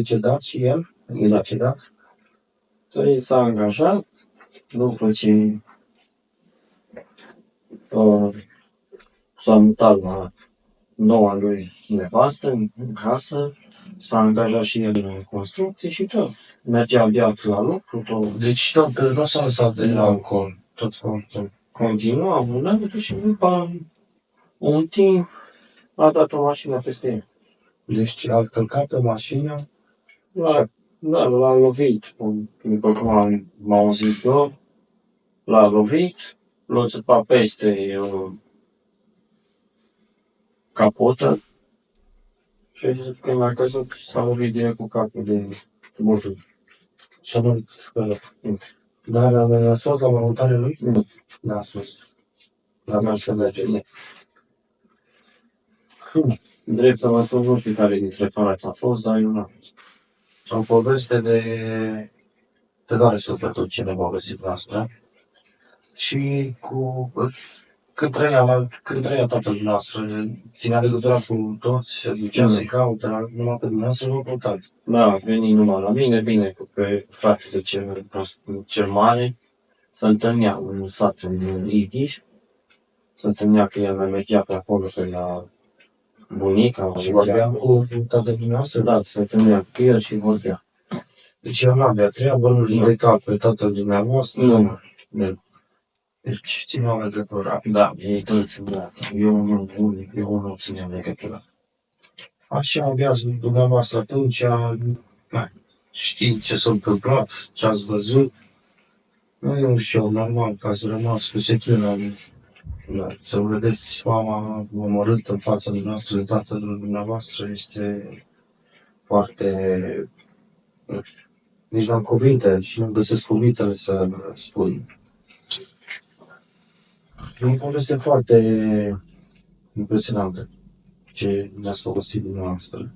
decedat și el? E decedat? Păi s-a angajat după ce s-a mutat la noua lui nevastă în casă, s-a angajat și el în construcții și tot. Mergea beat la lucru, tot. Deci tot, nu s-a lăsat de alcool, tot foarte. Continua abundent și după un timp a dat o mașină peste el. Deci a călcat în mașină. L-a lovit, după cum am auzit eu, l-a lovit, l-a țăpat peste capotă și când a căzut s-a lovit direct cu capul de burtă. Și-a murit pe loc. Dar a fost la mormântarea lui? Nu. N-a sus. N-a să merge. Drept amator, nu știu care dintre frați a fost, dar eu n-am. O poveste de doare sufletul ce ne-a găsit noastră. Și când trăia tatăl noastră, ținea legătura cu toți, se ducea să-i caută, numai pe dumneavoastră nu căutați. Da, a venit numai la mine, bine, cu pe fratele cel mare, se întâlnea în sat, în Ighiș, se întâlnea că el mai mergea pe acolo, pe la bunica. Și vorbea cu tatăl dumneavoastră? Da, se întâlnea cu el și vorbea. Deci el n-avea treabă, nu judeca pe tatăl dumneavoastră? Nu. Deci țineau legătura. Da, ei toți țineau. Eu nu țineam legătura. Așa aveați dumneavoastră atunci, știți ce s-a întâmplat, ce ați văzut. Nu e ușor, normal, că ați rămas cu secțiunea. Să vedeți mama omorâtă în fața dumneavoastră, de tatăl dumneavoastră, este foarte, nu știu, nici n-am cuvinte și nu găsesc cuvintele să spun. E o poveste foarte impresionantă ce ne-ați folosit dumneavoastră.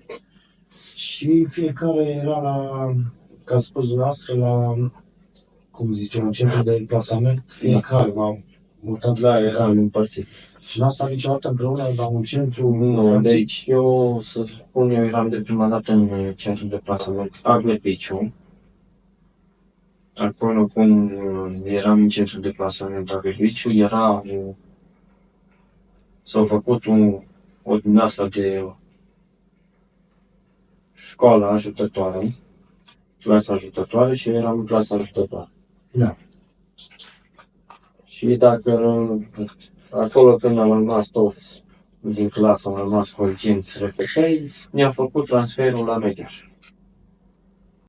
Și fiecare era ca a spus dumneavoastră, cum zicem, un centru de plasament, fiecare m-au mutat. Da, eram împărțit. Și n-ați stat niciodată împreună la un centru? Nu, deci eu, să spun, eu eram de prima dată în centru de plasament Aglepiciu. Acolo cum eram în centru de plasament Aglepiciu, s-a făcut o din asta de școală ajutătoare, clasă ajutătoare și eram în clasa ajutătoare. Da. Și acolo când am rămas toți din clasă, am rămas conștienți repetenți, ne-a făcut transferul la Mediaș.